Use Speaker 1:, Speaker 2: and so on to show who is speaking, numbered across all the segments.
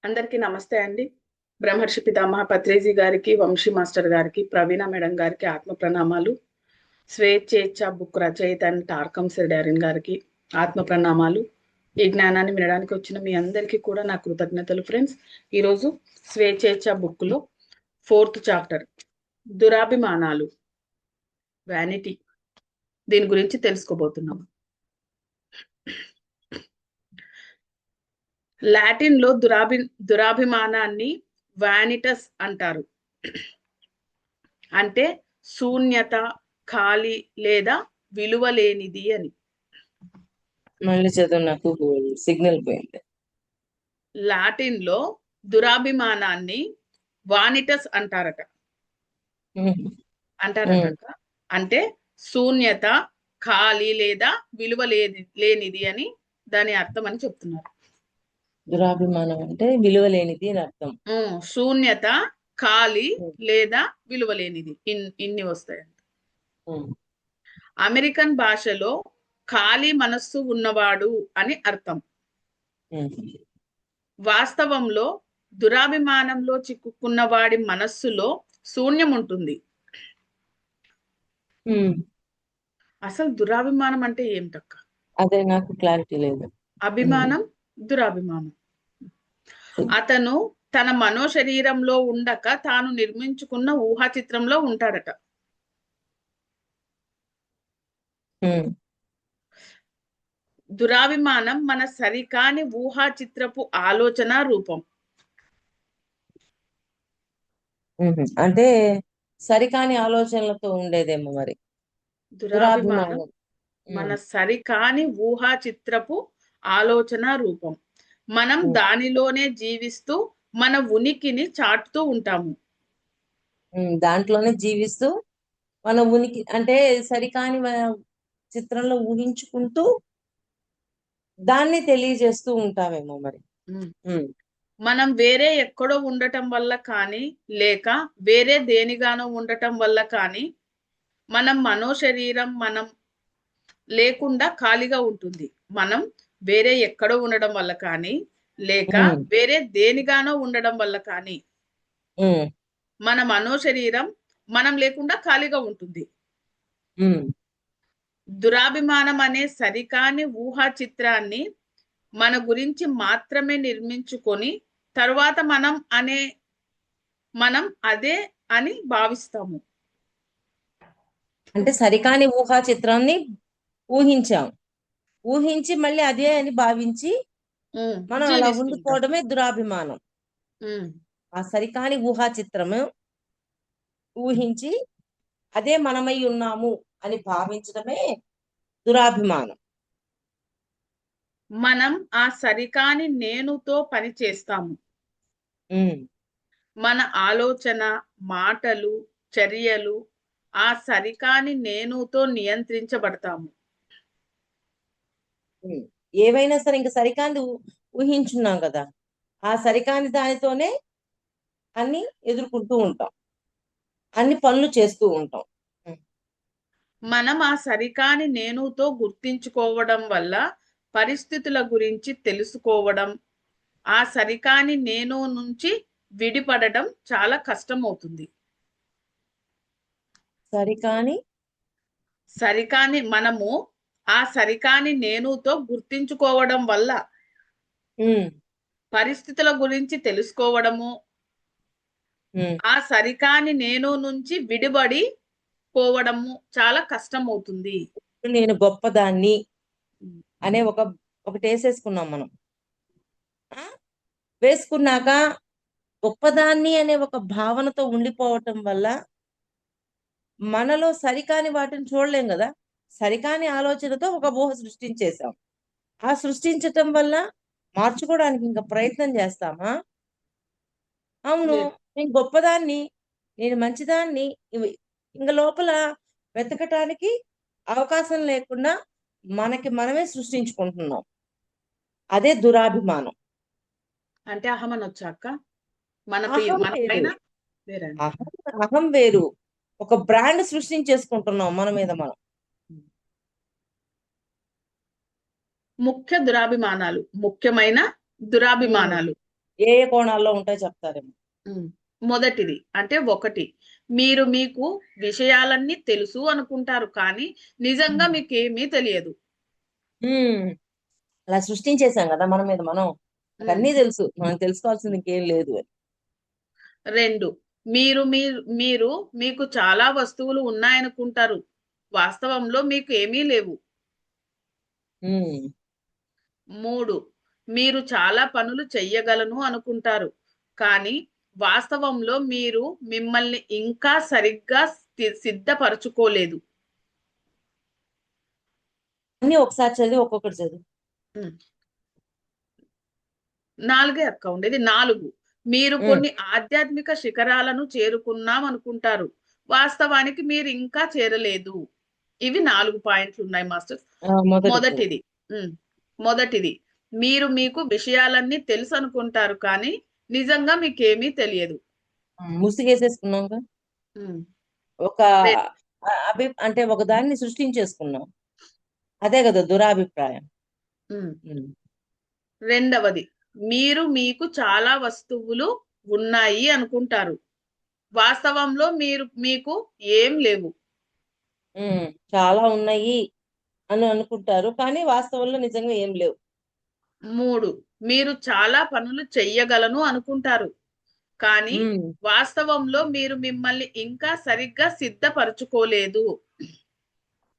Speaker 1: అందరికీ నమస్తే అండి. బ్రహ్మర్షి పితామహ పత్రేజీ గారికి, వంశీ మాస్టర్ గారికి, ప్రవీణ మేడం గారికి ఆత్మ ప్రణామాలు. స్వేచ్ఛేచ్ఛ బుక్ రచయిత అండ్ టార్కం డారిన్ గారికి ఆత్మ ప్రణామాలు. ఈ జ్ఞానాన్ని వినడానికి వచ్చిన మీ అందరికీ కూడా నా కృతజ్ఞతలు ఫ్రెండ్స్. ఈరోజు స్వేచ్ఛేచ్ఛ బుక్ లో 4th చాప్టర్ దురాభిమానాలు, వ్యానిటీ, దీని గురించి తెలుసుకోబోతున్నాం. లాటిన్ లో దురాభిమానాన్ని వానిటస్ అంటారు. అంటే శూన్యత, ఖాళీ లేదా విలువ లేనిది అని.
Speaker 2: మళ్ళీ చదువు, నాకు సిగ్నల్ పోయింది.
Speaker 1: లాటిన్ లో దురాభిమానాన్ని వానిటస్ అంటారట. అంటే శూన్యత, ఖాళీ లేదా విలువ లేనిది అని దాని అర్థం అని చెప్తున్నారు.
Speaker 2: దురాభిమానం అంటే విలువ లేనిది అని అర్థం.
Speaker 1: శూన్యత, ఖాళీ లేదా విలువ లేనిది, ఇన్ని వస్తాయంట. అమెరికన్ భాషలో ఖాళీ మనస్సు ఉన్నవాడు అని అర్థం. వాస్తవంలో దురాభిమానంలో చిక్కుకున్న వాడి మనస్సులో శూన్యం ఉంటుంది. అసలు దురాభిమానం అంటే ఏమిటక్క?
Speaker 2: అదే నాకు క్లారిటీ లేదు.
Speaker 1: అభిమానం, దురాభిమానం. అతను తన మనోశరీరంలో ఉండక తాను నిర్మించుకున్న ఊహా చిత్రంలో ఉంటాడట. దురాభిమానం మన సరికాని ఊహా చిత్రపు ఆలోచన రూపం.
Speaker 2: అంటే సరికాని ఆలోచనలతో ఉండేదేమో మరి.
Speaker 1: దురాభిమానం మన సరికాని ఊహా చిత్రపు ఆలోచన రూపం. మనం దానిలోనే జీవిస్తూ మన ఉనికిని చాటుతూ ఉంటాము.
Speaker 2: దాంట్లోనే జీవిస్తూ మన ఉనికి అంటే సరికాని చిత్రంలో ఊహించుకుంటూ దాన్ని తెలియజేస్తూ ఉంటామేమో మరి.
Speaker 1: మనం వేరే ఎక్కడో ఉండటం వల్ల కానీ, లేక వేరే దేనిగానో ఉండటం వల్ల కానీ మనం మనోశరీరం మనం లేకుండా ఖాళీగా ఉంటుంది. మనం వేరే ఎక్కడో ఉండడం వల్ల కానీ, లేక వేరే దేనిగానో ఉండడం వల్ల కానీ మన మనోశరీరం మనం లేకుండా ఖాళీగా ఉంటుంది. దురాభిమానం అనే సరికాని ఊహా చిత్రాన్ని మన గురించి మాత్రమే నిర్మించుకొని తర్వాత మనం అదే అని భావిస్తాము.
Speaker 2: అంటే సరికాని ఊహా చిత్రాన్ని ఊహించి మళ్ళీ అదే అని భావించి మనం అలా ఉండిపోవడమే దురాభిమానం. ఆ సరికాని ఊహా చిత్రము ఊహించి అదే మనమై ఉన్నాము అని భావించడమే దురాభిమానం.
Speaker 1: మనం ఆ సరికాని నేనుతో పని చేస్తాము. మన ఆలోచన, మాటలు, చర్యలు ఆ సరికాని నేనుతో నియంత్రించబడతాము.
Speaker 2: ఏవైనా సరే ఇంకా సరికాని ఊహించున్నాం కదా, ఆ సరికాని దానితోనే అన్ని ఎదుర్కొంటూ ఉంటాం, అన్ని పనులు చేస్తూ ఉంటాం.
Speaker 1: మనం ఆ సరికాని నేనుతో గుర్తించుకోవడం వల్ల పరిస్థితుల గురించి తెలుసుకోవడం, ఆ సరికాని నేను నుంచి విడిపడడం చాలా కష్టం అవుతుంది. సరికాని మనము ఆ సరికాని నేనుతో గుర్తించుకోవడం వల్ల పరిస్థితుల గురించి తెలుసుకోవడము, ఆ సరికాని నేను నుంచి విడిపడి పోవడము చాలా కష్టం అవుతుంది.
Speaker 2: నేను గొప్పదాన్ని అనే ఒకటి వేసేసుకున్నాం మనం. వేసుకున్నాక గొప్పదాన్ని అనే ఒక భావనతో ఉండిపోవటం వల్ల మనలో సరికాని వాటిని చూడలేం కదా. సరికాని ఆలోచనతో ఒక ఊహ సృష్టించేసాం. ఆ సృష్టించటం వల్ల మార్చుకోవడానికి ఇంకా ప్రయత్నం చేస్తామా? అవును, నేను గొప్పదాన్ని, నేను మంచిదాన్ని, ఇంకా లోపల వెతకటానికి అవకాశం లేకుండా మనకి మనమే సృష్టించుకుంటున్నాం. అదే దురాభిమానం.
Speaker 1: అంటే అహం అనొచ్చాక
Speaker 2: అహం వేరు, ఒక బ్రాండ్ సృష్టించేసుకుంటున్నాం మన మీద మనం.
Speaker 1: ముఖ్యమైన దురాభిమానాలు
Speaker 2: ఏ ఏ కోణాల్లో ఉంటాయో చెప్తారేమో.
Speaker 1: ఉమ్. మొదటిది అంటే ఒకటి, మీరు మీకు విషయాలన్నీ తెలుసు అనుకుంటారు కానీ నిజంగా మీకు ఏమీ తెలియదు.
Speaker 2: ఉమ్, అలా సృష్టించేసాం కదా మన మీద మనం, నాకు
Speaker 1: ఉమ్.
Speaker 2: అన్నీ తెలుసు, మనం తెలుసుకోవాల్సింది ఇంకేం లేదు అని.
Speaker 1: రెండు, మీరు మీరు మీరు మీకు చాలా వస్తువులు ఉన్నాయనుకుంటారు, వాస్తవంలో మీకు ఏమీ లేవు.
Speaker 2: ఉమ్,
Speaker 1: మూడు, మీరు చాలా పనులు చెయ్యగలను అనుకుంటారు కానీ వాస్తవంలో మీరు మిమ్మల్ని ఇంకా సరిగ్గా సిద్ధపరచుకోలేదు.
Speaker 2: అన్ని ఒకసారి చదివి ఒక్కొక్కటి చదివి.
Speaker 1: ఉమ్. నాలుగే అక్క ఉండేది. నాలుగు, మీరు
Speaker 2: ఉమ్,
Speaker 1: కొన్ని ఆధ్యాత్మిక శిఖరాలను చేరుకున్నాం అనుకుంటారు, వాస్తవానికి మీరు ఇంకా చేరలేదు. ఇవి 4 పాయింట్లు ఉన్నాయి మాస్టర్.
Speaker 2: మొదటిది.
Speaker 1: మొదటిది, ఉమ్, మొదటిది, మీరు మీకు విషయాలన్నీ తెలుసు అనుకుంటారు కానీ నిజంగా మీకేమీ తెలియదు.
Speaker 2: ముసుగేసేసుకున్నాం.
Speaker 1: ఉమ్.
Speaker 2: ఒక
Speaker 1: రె-
Speaker 2: అంటే ఒక దాన్ని సృష్టించేసుకున్నాం. అదే కదా దురాభిప్రాయం.
Speaker 1: ఉమ్.
Speaker 2: ఉమ్.
Speaker 1: రెండవది, మీరు మీకు చాలా వస్తువులు ఉన్నాయి అనుకుంటారు, వాస్తవంలో మీకు ఏం లేవు.
Speaker 2: ఉమ్, చాలా ఉన్నాయి అని అనుకుంటారు కానీ వాస్తవంలో నిజంగా ఏం లేవు.
Speaker 1: మూడు, మీరు చాలా పనులు చెయ్యగలను అనుకుంటారు కానీ
Speaker 2: ఉమ్,
Speaker 1: వాస్తవంలో మీరు మిమ్మల్ని ఇంకా సరిగ్గా సిద్ధపరచుకోలేదు.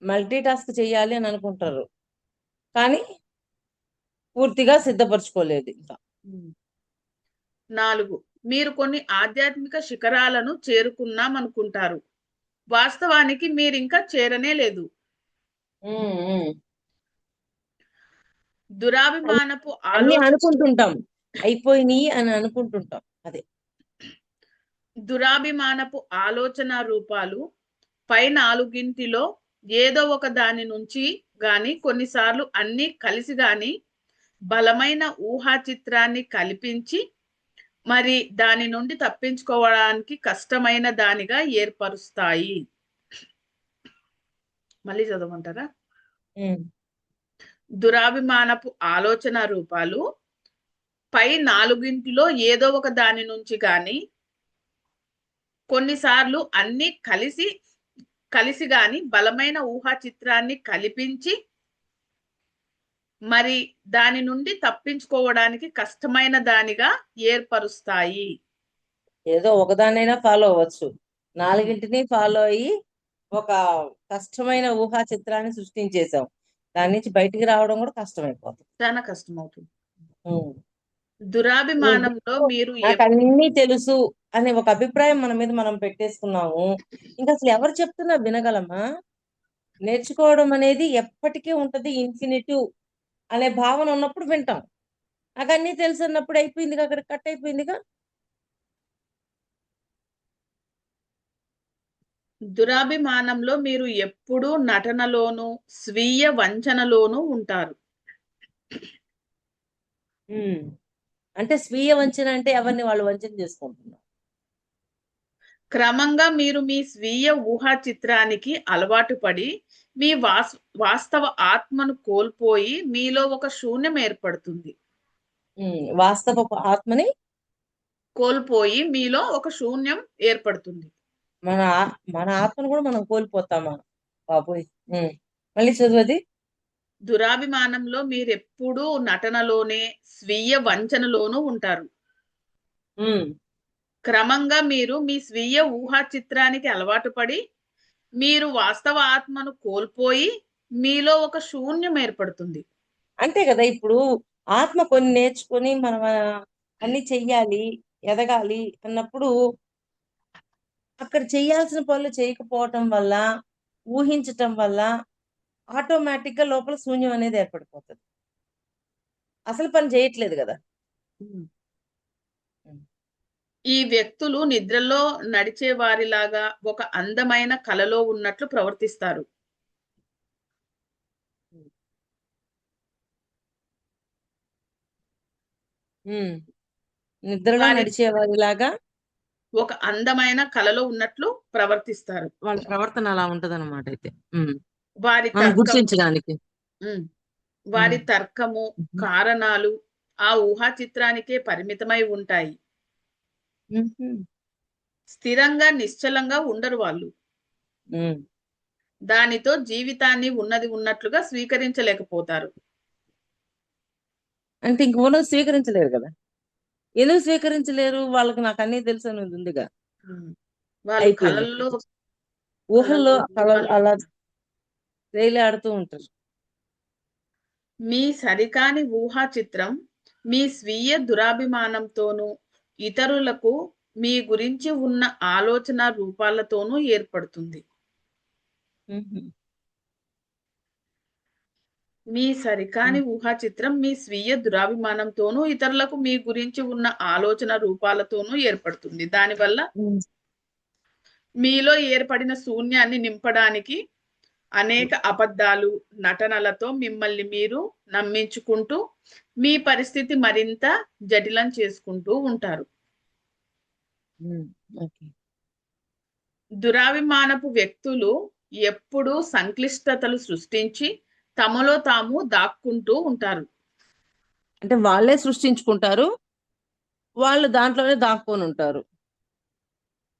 Speaker 2: మల్టీ టాస్క్ చేయాలి అని అనుకుంటారు కానీ పూర్తిగా సిద్ధపరచుకోలేదు ఇంకా.
Speaker 1: నాలుగు, మీరు కొన్ని ఆధ్యాత్మిక శిఖరాలను చేరుకున్నాం అనుకుంటారు, వాస్తవానికి మీరు ఇంకా చేరనే లేదు.
Speaker 2: ఉమ్, ఉమ్.
Speaker 1: దురాభిమానపు
Speaker 2: అన్ని
Speaker 1: ఆలోచన
Speaker 2: అనుకుంటుంటాం, అయిపోయినాయి అని అనుకుంటుంటాం. అదే.
Speaker 1: దురాభిమానపు ఆలోచన రూపాలు పై నాలుగింటిలో ఏదో ఒక దాని నుంచి గాని, కొన్నిసార్లు అన్ని కలిసి గాని బలమైన ఊహా చిత్రాన్ని కల్పించి మరి దాని నుండి తప్పించుకోవడానికి కష్టమైన దానిగా ఏర్పరుస్తాయి. మళ్ళీ చదవమంటారా?
Speaker 2: ఉమ్,
Speaker 1: దురాభిమానపు ఆలోచన రూపాలు పై నాలుగింటిలో ఏదో ఒక దాని నుంచి గాని, కొన్నిసార్లు అన్ని కలిసి గాని బలమైన ఊహా చిత్రాన్ని కల్పించి మరి దాని నుండి తప్పించుకోవడానికి కష్టమైన దానిగా ఏర్పరుస్తాయి.
Speaker 2: ఏదో ఒకదానైనా ఫాలో అవ్వచ్చు, నాలుగింటిని ఫాలో అయ్యి ఒక కష్టమైన ఊహా చిత్రాన్ని సృష్టించేసాం. దాని నుంచి బయటికి రావడం కూడా కష్టమైపోతుంది.
Speaker 1: చాలా కష్టం అవుతుంది.
Speaker 2: ఉమ్.
Speaker 1: దురాభిమానంలో మీరు
Speaker 2: నాకు అన్నీ తెలుసు అనే ఒక అభిప్రాయం మన మీద మనం పెట్టేసుకున్నాము. ఇంకా అసలు ఎవరు చెప్తున్నా వినగలమా? నేర్చుకోవడం అనేది ఎప్పటికీ ఉంటది, ఇన్ఫినిటివ్ అనే భావన ఉన్నప్పుడు వింటాం. నాకు అన్నీ తెలుసు అన్నప్పుడు అయిపోయిందిగా, అక్కడ కట్ అయిపోయిందిగా.
Speaker 1: దురాభిమానంలో మీరు ఎప్పుడూ నటనలోను స్వీయ వంచనలోనూ ఉంటారు.
Speaker 2: ఉమ్. అంటే స్వీయ వంచన అంటే ఎవరిని వాళ్ళు వంచన చేసుకుంటున్నారు.
Speaker 1: క్రమంగా మీరు మీ స్వీయ ఊహా చిత్రానికి అలవాటు పడి మీ వాస్తవ ఆత్మను కోల్పోయి మీలో ఒక శూన్యం ఏర్పడుతుంది.
Speaker 2: వాస్తవ ఆత్మని
Speaker 1: కోల్పోయి మీలో ఒక శూన్యం ఏర్పడుతుంది.
Speaker 2: మన మన ఆత్మను కూడా మనం కోల్పోతామా బాబోయ్. ఉమ్. మళ్ళీ చదువుది.
Speaker 1: దురాభిమానంలో మీరెప్పుడూ నటనలోనే స్వీయ వంచనలోనూ ఉంటారు.
Speaker 2: ఉమ్.
Speaker 1: క్రమంగా మీరు మీ స్వీయ ఊహా చిత్రానికి అలవాటు పడి మీరు వాస్తవ ఆత్మను కోల్పోయి మీలో ఒక శూన్యం ఏర్పడుతుంది.
Speaker 2: అంతే కదా. ఇప్పుడు ఆత్మ కొన్ని నేర్చుకొని మనం అన్ని చెయ్యాలి, ఎదగాలి అన్నప్పుడు అక్కడ చేయాల్సిన పనులు చేయకపోవటం వల్ల, ఊహించటం వల్ల ఆటోమేటిక్ గా లోపల శూన్యం అనేది ఏర్పడిపోతుంది. అసలు పని చేయట్లేదు కదా.
Speaker 1: ఈ వ్యక్తులు నిద్రలో నడిచే వారిలాగా ఒక అందమైన కలలో ఉన్నట్లు ప్రవర్తిస్తారు.
Speaker 2: నిద్రలో
Speaker 1: వారి
Speaker 2: నడిచేవారిలాగా
Speaker 1: ఒక అందమైన కలలో ఉన్నట్లు ప్రవర్తిస్తారు.
Speaker 2: వాళ్ళ ప్రవర్తన అలా ఉంటదన్నమాట. అయితే
Speaker 1: వారి
Speaker 2: మనం
Speaker 1: తర్కము
Speaker 2: గుర్తించడానికి.
Speaker 1: వారి తర్కము, కారణాలు, ఆ ఊహా చిత్రానికే పరిమితమై ఉంటాయి.
Speaker 2: ఉహుం.
Speaker 1: స్థిరంగా నిశ్చలంగా ఉండరు వాళ్ళు.
Speaker 2: ఉమ్.
Speaker 1: దానితో జీవితాన్ని ఉన్నది ఉన్నట్లుగా స్వీకరించలేకపోతారు.
Speaker 2: అంటే ఇంక ఉన్నది స్వీకరించలేరు కదా. ఎందుకు స్వీకరించలేరు? వాళ్ళకి నాకు అన్నీ తెలుసు అనేది ఉందిగా.
Speaker 1: ఉమ్. వాళ్ళు
Speaker 2: అయిపోయింది
Speaker 1: కలల్లో
Speaker 2: అక్కడికి. ఊహల్లో
Speaker 1: కలల్లో
Speaker 2: కలలు
Speaker 1: ఊహల్లో
Speaker 2: అలా తేలియాడుతూ ఉంటారు.
Speaker 1: మీ సరికాని ఊహా చిత్రం మీ స్వీయ దురాభిమానంతోనూ ఇతరులకు మీ గురించి ఉన్న ఆలోచన రూపాలతోనూ ఏర్పడుతుంది.
Speaker 2: ఉహుం.
Speaker 1: మీ సరికాని
Speaker 2: ఉమ్.
Speaker 1: ఊహా చిత్రం మీ స్వీయ దురాభిమానంతోనూ ఇతరులకు మీ గురించి ఉన్న ఆలోచన రూపాలతోనూ ఏర్పడుతుంది. దానివల్ల
Speaker 2: ఉమ్.
Speaker 1: మీలో ఏర్పడిన శూన్యాన్ని నింపడానికి అనేక అబద్ధాలు, నటనలతో మిమ్మల్ని మీరు నమ్మించుకుంటూ మీ పరిస్థితి మరింత జటిలం చేసుకుంటూ ఉంటారు.
Speaker 2: ఉమ్. ఓకే.
Speaker 1: దురాభిమానపు వ్యక్తులు ఎప్పుడూ సంక్లిష్టతలు సృష్టించి తమలో తాము దాక్కుంటూ ఉంటారు.
Speaker 2: అంటే వాళ్ళే సృష్టించుకుంటారు, వాళ్ళు దాంట్లోనే దాక్కొని ఉంటారు.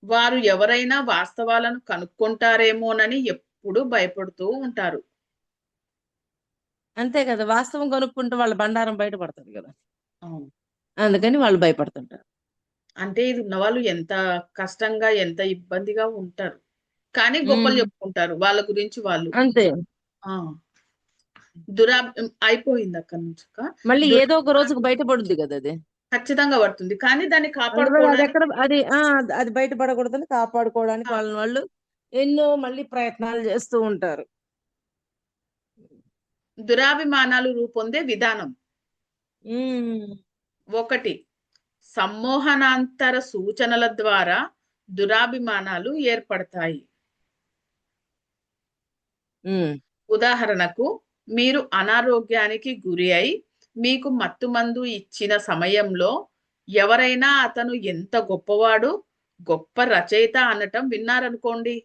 Speaker 1: వారు ఎవరైనా వాస్తవాలను కనుక్కుంటారేమోనని ఎప్పుడూ భయపడుతూ ఉంటారు.
Speaker 2: అంతే కదా, వాస్తవం కనుక్కుంటే వాళ్ళ బండారం బయటపడుతుంది కదా.
Speaker 1: అవును.
Speaker 2: అందుకని వాళ్ళు భయపడుతుంటారు.
Speaker 1: అంటే ఇది ఉన్నవాళ్ళు ఎంత కష్టంగా, ఎంత ఇబ్బందిగా ఉంటారు. కానీ గొప్పలు
Speaker 2: ఉమ్.
Speaker 1: చెప్పుకుంటారు వాళ్ళ గురించి వాళ్ళు.
Speaker 2: అంతే.
Speaker 1: ఆ దురా అయిపోయింది అక్కడి నుంచి
Speaker 2: మళ్ళీ ఏదో ఒక
Speaker 1: దురాభిమానం
Speaker 2: రోజుకు బయటపడుద్ది కదా అది.
Speaker 1: ఖచ్చితంగా పడుతుంది. కానీ దాన్ని
Speaker 2: అందువల్ల అది ఎక్కడ
Speaker 1: కాపాడుకోవడానికి
Speaker 2: అది అది బయటపడకూడదని కాపాడుకోవడానికి
Speaker 1: ఆ,
Speaker 2: వాళ్ళని వాళ్ళు ఎన్నో మళ్ళీ ప్రయత్నాలు చేస్తూ ఉంటారు.
Speaker 1: దురాభిమానాలు రూపొందే విధానం.
Speaker 2: ఉమ్.
Speaker 1: 1. సమ్మోహనాంతర సూచనల ద్వారా దురాభిమానాలు ఏర్పడతాయి.
Speaker 2: ఉమ్.
Speaker 1: ఉదాహరణకు, మీరు అనారోగ్యానికి గురి అయి మీకు మత్తుమందు ఇచ్చిన సమయంలో ఎవరైనా అతను ఎంత గొప్పవాడు, గొప్ప రచయిత అనటం విన్నారనుకోండి.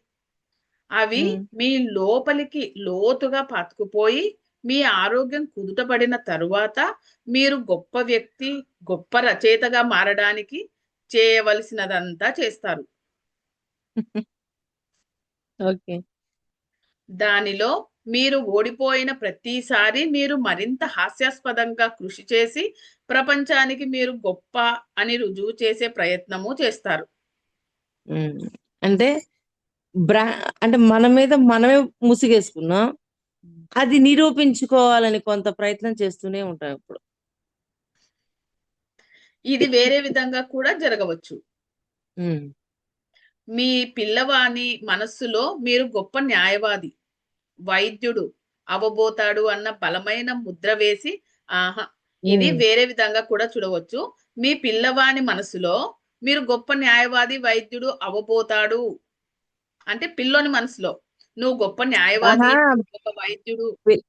Speaker 1: అవి
Speaker 2: ఉమ్.
Speaker 1: మీ లోపలికి లోతుగా పాతుకుపోయి మీ ఆరోగ్యం కుదుటపడిన తరువాత మీరు గొప్ప వ్యక్తి, గొప్ప రచయితగా మారడానికి చేయవలసినదంతా చేస్తారు.
Speaker 2: ఓకే.
Speaker 1: దానిలో మీరు ఓడిపోయిన ప్రతిసారి మీరు మరింత హాస్యాస్పదంగా కృషి చేసి ప్రపంచానికి మీరు గొప్ప అని రుజువు చేసే ప్రయత్నము చేస్తారు.
Speaker 2: ఉమ్. అంటే బ్రా అంటే మన మీద మనమే ముసిగేసుకున్నాం. అది నిరూపించుకోవాలని కొంత ప్రయత్నం చేస్తూనే ఉంటాం ఇప్పుడు.
Speaker 1: ఇది వేరే విధంగా కూడా జరగవచ్చు.
Speaker 2: ఉమ్.
Speaker 1: మీ పిల్లవాని మనస్సులో మీరు గొప్ప న్యాయవాది, వైద్యుడు అవబోతాడు అన్న బలమైన ముద్ర వేసి ఆహా ఇది
Speaker 2: ఉమ్.
Speaker 1: వేరే విధంగా కూడా చూడవచ్చు. మీ పిల్లవాని మనసులో మీరు గొప్ప న్యాయవాది, వైద్యుడు అవబోతాడు అంటే పిల్లోని మనసులో నువ్వు గొప్ప న్యాయవాది,
Speaker 2: ఆహా.
Speaker 1: గొప్ప వైద్యుడు.
Speaker 2: పి-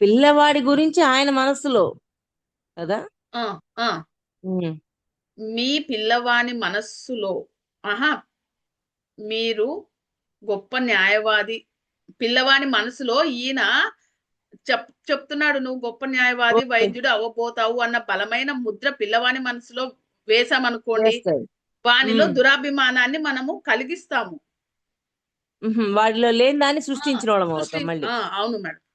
Speaker 2: పిల్లవాడి గురించి ఆయన మనసులో కదా.
Speaker 1: ఆ ఆ
Speaker 2: ఉమ్.
Speaker 1: మీ పిల్లవాని మనస్సులో ఆహా మీరు గొప్ప న్యాయవాది, పిల్లవాని మనసులో ఈయన చెప్తున్నాడు నువ్వు గొప్ప న్యాయవాది,
Speaker 2: ఓకే.
Speaker 1: వైద్యుడు అవ్వబోతావు అన్న బలమైన ముద్ర పిల్లవాని మనసులో వేసామనుకోండి,
Speaker 2: చేస్తాడు.
Speaker 1: వానిలో
Speaker 2: ఉమ్.
Speaker 1: దురాభిమానాన్ని మనము కలిగిస్తాము.
Speaker 2: వాడిలో లేని దాన్ని
Speaker 1: ఆ,
Speaker 2: సృష్టించిన వాళ్ళం
Speaker 1: సృష్టి
Speaker 2: అవుతాం మళ్ళీ.
Speaker 1: అవును మేడం.
Speaker 2: ఉమ్.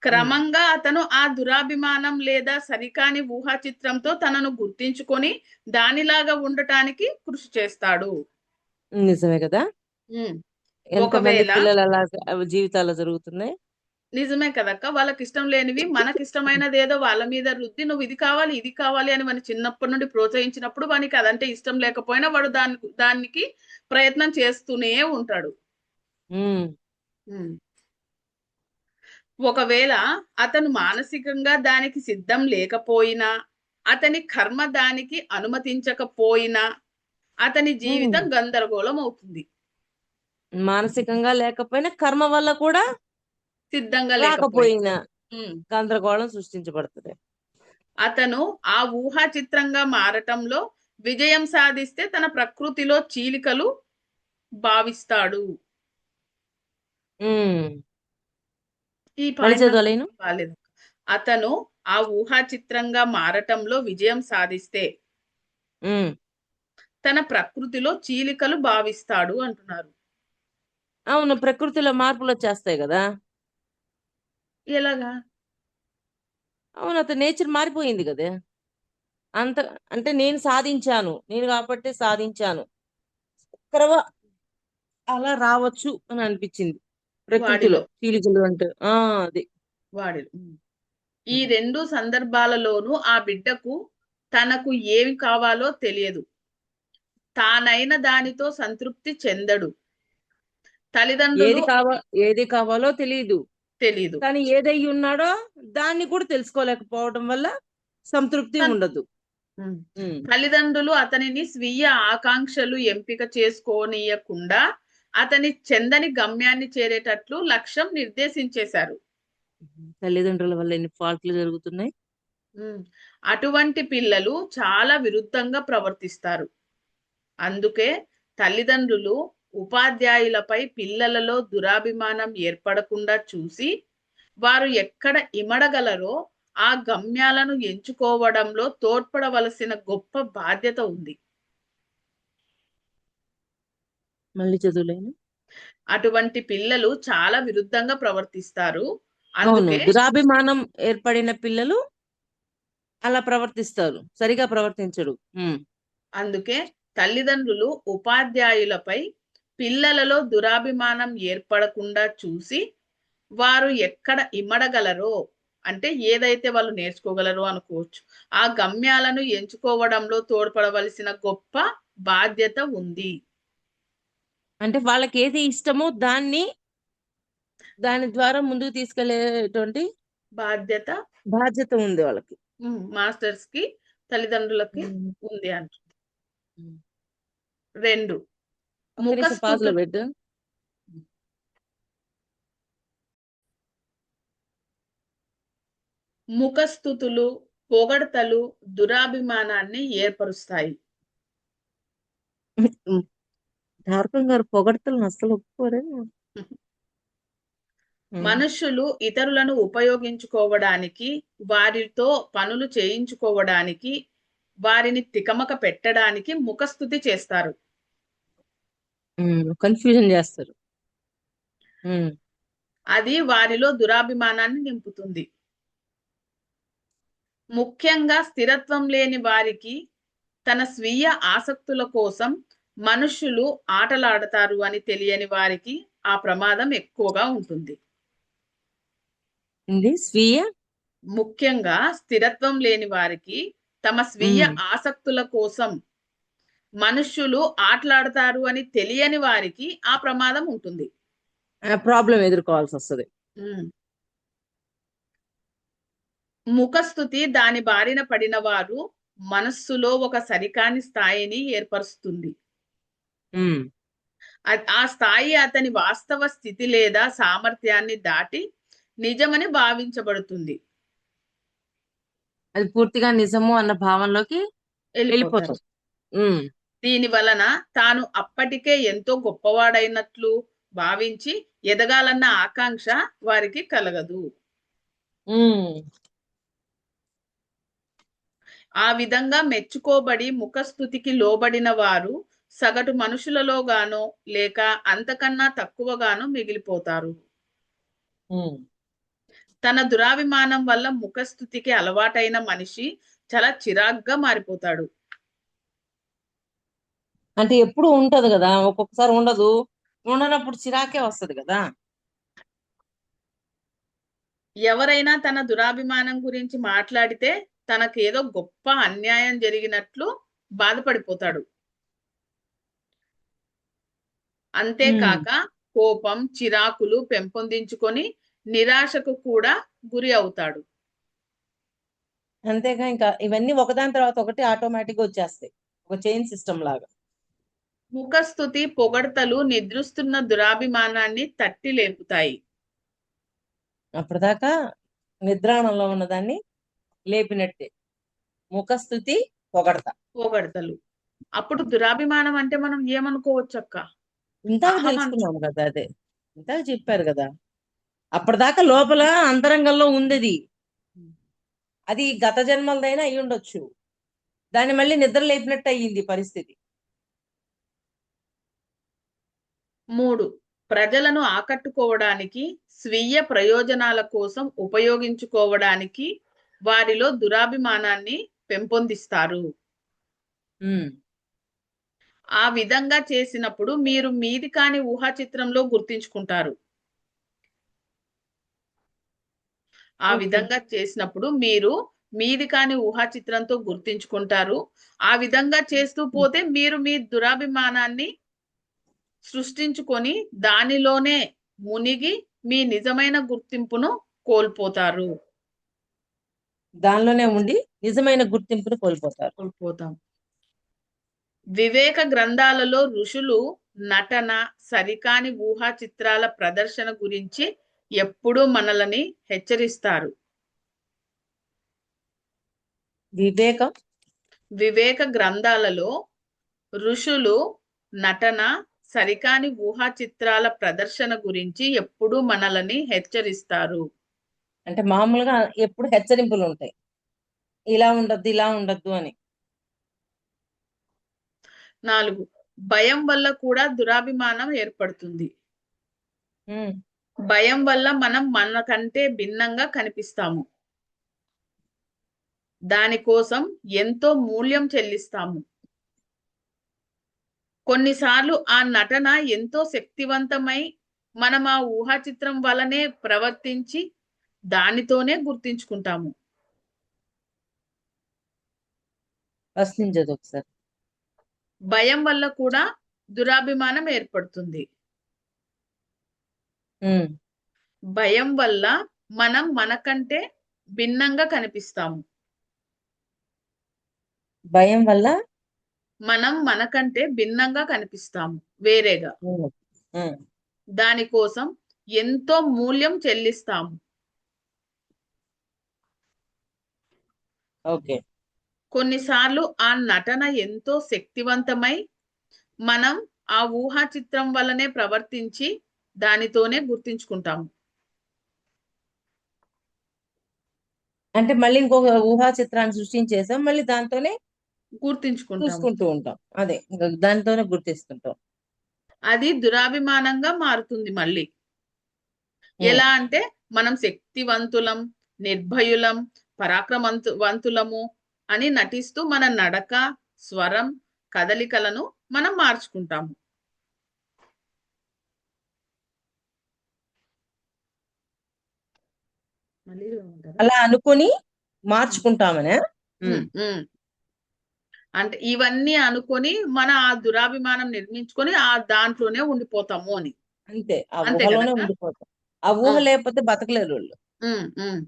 Speaker 1: క్రమంగా అతను ఆ దురాభిమానం లేదా సరికాని ఊహా చిత్రంతో తనను గుర్తించుకొని దానిలాగా ఉండటానికి కృషి చేస్తాడు.
Speaker 2: నిజమే కదా.
Speaker 1: ఉమ్.
Speaker 2: ఎంతమంది
Speaker 1: ఒకవేళ
Speaker 2: పిల్లలు అలా జీవితాల్లో జరుగుతున్నాయి.
Speaker 1: నిజమే కదక్క, వాళ్ళకి ఇష్టం లేనివి మనకి ఇష్టమైనది ఏదో వాళ్ళ మీద రుద్ది నువ్వు ఇది కావాలి ఇది కావాలి అని మన చిన్నప్పటి నుండి ప్రోత్సహించినప్పుడు వానికి అదంటే ఇష్టం లేకపోయినా వాడు దానికి ప్రయత్నం చేస్తూనే ఉంటాడు.
Speaker 2: ఉమ్.
Speaker 1: ఉమ్. ఒకవేళ అతను మానసికంగా దానికి సిద్ధం లేకపోయినా, అతని కర్మ దానికి అనుమతించకపోయినా అతని
Speaker 2: ఉమ్.
Speaker 1: జీవితం గందరగోళం అవుతుంది.
Speaker 2: మానసికంగా లేకపోయినా కర్మ వల్ల కూడా
Speaker 1: సిద్ధంగా లేకపోయినా.
Speaker 2: రాకపోయినా
Speaker 1: ఉమ్.
Speaker 2: గందరగోళం సృష్టించబడుతుంది.
Speaker 1: అతను ఆ ఊహా చిత్రంగా మారటంలో విజయం సాధిస్తే తన ప్రకృతిలో చీలికలు భావిస్తాడు.
Speaker 2: ఉమ్.
Speaker 1: ఈ
Speaker 2: మళ్ళీ
Speaker 1: పాయింట్ నాకు
Speaker 2: చదవలేను.
Speaker 1: బాగాలేదు. అతను ఆ ఊహా చిత్రంగా మారటంలో విజయం సాధిస్తే
Speaker 2: ఉమ్.
Speaker 1: తన ప్రకృతిలో చీలికలు భావిస్తాడు అంటున్నారు.
Speaker 2: అవును, ప్రకృతిలో మార్పులు వచ్చేస్తాయి కదా.
Speaker 1: ఎలాగా?
Speaker 2: అవును, అతని నేచర్ మారిపోయింది కదా. అంత అంటే నేను సాధించాను, నేను కాబట్టి సాధించాను, క్రమ అలా రావచ్చు అని అనిపించింది. ప్రకృతిలో
Speaker 1: వాడిలో
Speaker 2: చీలికలు అంటే అది.
Speaker 1: వాడిలో ఈ రెండు సందర్భాలలోనూ ఆ బిడ్డకు తనకు ఏమి కావాలో తెలియదు. తానైన దానితో సంతృప్తి చెందడు. తల్లిదండ్రులు
Speaker 2: ఏది కావా ఏది కావాలో తెలియదు,
Speaker 1: తెలీదు.
Speaker 2: కానీ ఏదై ఉన్నాడో దాన్ని కూడా తెలుసుకోలేకపోవడం వల్ల సంతృప్తి
Speaker 1: తన్-
Speaker 2: ఉండదు.
Speaker 1: ఉమ్.
Speaker 2: ఉమ్.
Speaker 1: తల్లిదండ్రులు అతనిని స్వీయ ఆకాంక్షలు ఎంపిక చేసుకోనీయకుండా అతని చెందని గమ్యాన్ని చేరేటట్లు లక్ష్యం నిర్దేశించేశారు.
Speaker 2: తల్లిదండ్రుల వల్ల ఎన్ని ఫాల్ట్లు జరుగుతున్నాయి.
Speaker 1: ఉమ్. అటువంటి పిల్లలు చాలా విరుద్ధంగా ప్రవర్తిస్తారు. అందుకే తల్లిదండ్రులు ఉపాధ్యాయులపై పిల్లలలో దురాభిమానం ఏర్పడకుండా చూసి వారు ఎక్కడ ఇమడగలరో ఆ గమ్యాలను ఎంచుకోవడంలో తోడ్పడవలసిన గొప్ప బాధ్యత ఉంది.
Speaker 2: మళ్ళీ చదువులేను.
Speaker 1: అటువంటి పిల్లలు చాలా విరుద్ధంగా ప్రవర్తిస్తారు.
Speaker 2: అవును,
Speaker 1: అందుకే
Speaker 2: దురాభిమానం ఏర్పడిన పిల్లలు అలా ప్రవర్తిస్తారు, సరిగా ప్రవర్తించడు.
Speaker 1: అందుకే తల్లిదండ్రులు ఉపాధ్యాయులపై పిల్లలలో దురాభిమానం ఏర్పడకుండా చూసి వారు ఎక్కడ ఇమడగలరో, అంటే ఏదైతే వాళ్ళు నేర్చుకోగలరో అనుకోవచ్చు, ఆ గమ్యాలను ఎంచుకోవడంలో తోడ్పడవలసిన గొప్ప బాధ్యత ఉంది.
Speaker 2: అంటే వాళ్ళకి ఏది ఇష్టమో దాని ద్వారా ముందుకు తీసుకెళ్లేటువంటి
Speaker 1: బాధ్యత
Speaker 2: బాధ్యత ఉంది వాళ్ళకి.
Speaker 1: మాస్టర్స్ కి, తల్లిదండ్రులకి
Speaker 2: ఉమ్.
Speaker 1: ఉంది అంట. 2
Speaker 2: ఒక్క నిమిషం
Speaker 1: ముఖస్థుతు
Speaker 2: పాజలో పెట్టు.
Speaker 1: ముఖస్థుతులు, పొగడ్తలు దురాభిమానాన్ని ఏర్పరుస్తాయి.
Speaker 2: ధార్కం గారు పొగడ్తలను అస్సలు ఒప్పుకోరే.
Speaker 1: మనుష్యులు ఇతరులను ఉపయోగించుకోవడానికి, వారితో పనులు చేయించుకోవడానికి, వారిని తికమక పెట్టడానికి ముఖస్థుతి చేస్తారు.
Speaker 2: కన్ఫ్యూజన్ చేస్తారు.
Speaker 1: అది వారిలో దురాభిమానాన్ని నింపుతుంది. ముఖ్యంగా స్థిరత్వం లేని వారికి తన స్వీయ ఆసక్తుల కోసం మనుష్యులు ఆటలాడతారు అని తెలియని వారికి ఆ ప్రమాదం ఎక్కువగా ఉంటుంది.
Speaker 2: స్వీయ
Speaker 1: ముఖ్యంగా స్థిరత్వం లేని వారికి తమ స్వీయ ఆసక్తుల కోసం మనుష్యులు ఆటలాడతారు అని తెలియని వారికి ఆ ప్రమాదం ఉంటుంది,
Speaker 2: ప్రాబ్లం ఎదుర్కోవాల్సి వస్తుంది.
Speaker 1: ముఖస్థుతి దాని బారిన పడిన వారు మనస్సులో ఒక సరికాని స్థాయిని ఏర్పరుస్తుంది. ఆ స్థాయి అతని వాస్తవ స్థితి లేదా సామర్థ్యాన్ని దాటి నిజమని భావించబడుతుంది.
Speaker 2: అది పూర్తిగా నిజము అన్న భావనలోకి వెళ్ళిపోతాం.
Speaker 1: దీని వలన తాను అప్పటికే ఎంతో గొప్పవాడైనట్లు భావించి ఎదగాలన్న ఆకాంక్ష వారికి కలగదు. ఆ విధంగా మెచ్చుకోబడి ముఖస్థుతికి లోబడిన వారు సగటు మనుషులలో గానో లేక అంతకన్నా తక్కువగానో మిగిలిపోతారు. తన దురాభిమానం వల్ల ముఖస్థుతికి అలవాటైన మనిషి చాలా చిరాగ్గా మారిపోతాడు.
Speaker 2: అంటే ఎప్పుడు ఉంటది కదా, ఒక్కొక్కసారి ఉండదు. ఉండనప్పుడు చిరాకే వస్తది కదా.
Speaker 1: ఎవరైనా తన దురాభిమానం గురించి మాట్లాడితే తనకేదో గొప్ప అన్యాయం జరిగినట్లు బాధపడిపోతాడు. అంతేకాక కోపం, చిరాకులు పెంపొందించుకొని నిరాశకు కూడా గురి అవుతాడు.
Speaker 2: అంతేగా, ఇంకా ఇవన్నీ ఒకదాని తర్వాత ఒకటి ఆటోమేటిక్ గా వచ్చేస్తాయి, ఒక చైన్ సిస్టమ్ లాగా.
Speaker 1: ముఖస్థుతి, పొగడ్తలు నిద్రిస్తున్న దురాభిమానాన్ని తట్టి లేపుతాయి.
Speaker 2: అప్పటిదాకా నిద్రాణంలో ఉన్నదాన్ని లేపినట్టే ముఖస్థుతి,
Speaker 1: పొగడ్తలు. అప్పుడు దురాభిమానం అంటే మనం ఏమనుకోవచ్చు అక్క?
Speaker 2: ఇందాక తెలుసుకున్నాం కదా, అదే ఇందాక చెప్పారు కదా. అప్పటిదాకా లోపల అంతరంగంలో ఉంది. అది గత జన్మలదైనా అయి ఉండొచ్చు. దాన్ని మళ్ళీ నిద్ర లేపినట్టు అయ్యింది పరిస్థితి.
Speaker 1: 3 ప్రజలను ఆకట్టుకోవడానికి, స్వీయ ప్రయోజనాల కోసం ఉపయోగించుకోవడానికి వారిలో దురాభిమానాన్ని పెంపొందిస్తారు.
Speaker 2: ఉమ్,
Speaker 1: ఆ విధంగా చేసినప్పుడు మీరు మీది కాని ఊహా చిత్రంలో గుర్తించుకుంటారు. ఆ
Speaker 2: ఓకే.
Speaker 1: విధంగా చేసినప్పుడు మీరు మీది కాని ఊహా చిత్రంతో గుర్తించుకుంటారు. ఆ విధంగా చేస్తూ పోతే మీరు మీ దురాభిమానాన్ని సృష్టించుకొని దానిలోనే మునిగి మీ నిజమైన గుర్తింపును కోల్పోతారు.
Speaker 2: దానిలోనే ఉండి నిజమైన గుర్తింపును కోల్పోతారు.
Speaker 1: కోల్పోతాం. వివేక గ్రంథాలలో ఋషులు నటన, సరికాని ఊహా చిత్రాల ప్రదర్శన గురించి ఎప్పుడూ మనల్ని హెచ్చరిస్తారు.
Speaker 2: వివేకం
Speaker 1: వివేక గ్రంథాలలో ఋషులు నటన, సరికాని ఊహా చిత్రాల ప్రదర్శన గురించి ఎప్పుడూ మనల్ని హెచ్చరిస్తారు.
Speaker 2: అంటే మామూలుగా ఎప్పుడు హెచ్చరింపులు ఉంటాయి, ఇలా ఉండద్దు ఇలా ఉండద్దు అని.
Speaker 1: 4 భయం వల్ల కూడా దురాభిమానం ఏర్పడుతుంది.
Speaker 2: ఉమ్,
Speaker 1: భయం వల్ల మనం మనకంటే భిన్నంగా కనిపిస్తాము. దానికోసం ఎంతో మూల్యం చెల్లిస్తాము. కొన్నిసార్లు ఆ నటన ఎంతో శక్తివంతమై మనం ఆ ఊహా చిత్రం వలనే ప్రవర్తించి దానితోనే గుర్తించుకుంటాము.
Speaker 2: ప్రశ్నించదు ఒకసారి.
Speaker 1: భయం వల్ల కూడా దురాభిమానం ఏర్పడుతుంది.
Speaker 2: ఉమ్,
Speaker 1: భయం వల్ల మనం మనకంటే భిన్నంగా కనిపిస్తాము.
Speaker 2: భయం వల్ల
Speaker 1: మనం మనకంటే భిన్నంగా కనిపిస్తాము, వేరేగా.
Speaker 2: ఉమ్, ఉమ్,
Speaker 1: దానికోసం ఎంతో మూల్యం చెల్లిస్తాము.
Speaker 2: ఓకే.
Speaker 1: కొన్నిసార్లు ఆ నటన ఎంతో శక్తివంతమై మనం ఆ ఊహా చిత్రం వల్లనే ప్రవర్తించి దానితోనే గుర్తించుకుంటాము.
Speaker 2: అంటే మళ్ళీ ఇంకొక ఊహా చిత్రాన్ని సృష్టించేసాం, మళ్ళీ దాంతోనే
Speaker 1: గుర్తించుకుంటాము.
Speaker 2: చూసుకుంటూ ఉంటాం. అదే ఇంకా దాంతోనే గుర్తిస్తుంటాం.
Speaker 1: అది దురాభిమానంగా మారుతుంది మళ్ళీ.
Speaker 2: ఉమ్,
Speaker 1: ఎలా అంటే మనం శక్తివంతులం, నిర్భయులం, పరాక్రమవంతులము అని నటిస్తూ మన నడక, స్వరం, కదలికలను మనం మార్చుకుంటాము. మళ్ళీ ఏమంటారు?
Speaker 2: అలా అనుకొని మార్చుకుంటామనే. ఉమ్,
Speaker 1: ఉమ్. అంటే ఇవన్నీ అనుకొని మన ఆ దురాభిమానం నిర్మించుకొని ఆ దాంట్లోనే ఉండిపోతాము అని.
Speaker 2: అంతే, ఆ
Speaker 1: అంతే
Speaker 2: ఊహలోనే
Speaker 1: కదక్క.
Speaker 2: ఉండిపోతాం. ఆ ఊహ లేకపోతే బతకలేరు వాళ్ళు.
Speaker 1: ఉమ్, ఉమ్.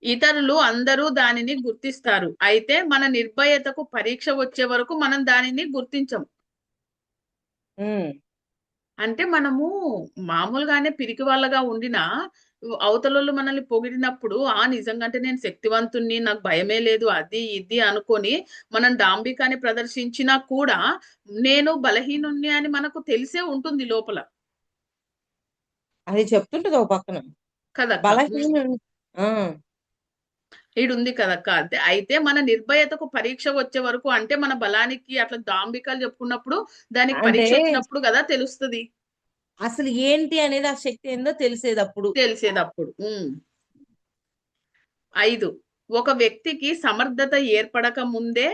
Speaker 1: ఇతరులు అందరూ దానిని గుర్తిస్తారు. అయితే మన నిర్భయతకు పరీక్ష వచ్చే వరకు మనం దానిని గుర్తించం.
Speaker 2: ఉమ్,
Speaker 1: అంటే మనము మామూలుగానే పిరికి వాళ్ళగా ఉండినా అవతలోళ్ళు మనల్ని పొగిడినప్పుడు ఆ నిజంగా అంటే నేను శక్తివంతుణ్ణి, నాకు భయమే లేదు, అది ఇది అనుకొని మనం డాంబికాన్ని ప్రదర్శించినా కూడా నేను బలహీనుణ్ణి అని మనకు తెలిసే ఉంటుంది లోపల.
Speaker 2: అది చెప్తుంటది ఒక పక్కన
Speaker 1: కదక్క.
Speaker 2: బలహీన. ఆ,
Speaker 1: ఈడుంది కదక్క. అంతే. అయితే మన నిర్భయతకు పరీక్ష వచ్చే వరకు అంటే మన బలానికి అట్లా డాంబికాలు చెప్పుకున్నప్పుడు దానికి
Speaker 2: అంటే
Speaker 1: పరీక్ష వచ్చినప్పుడు కదా తెలుస్తుంది.
Speaker 2: అసలు ఏంటి అనేది ఆ శక్తి ఏందో తెలిసేది అప్పుడు.
Speaker 1: తెలిసేటప్పుడు. 5 ఒక వ్యక్తికి సమర్థత ఏర్పడక ముందే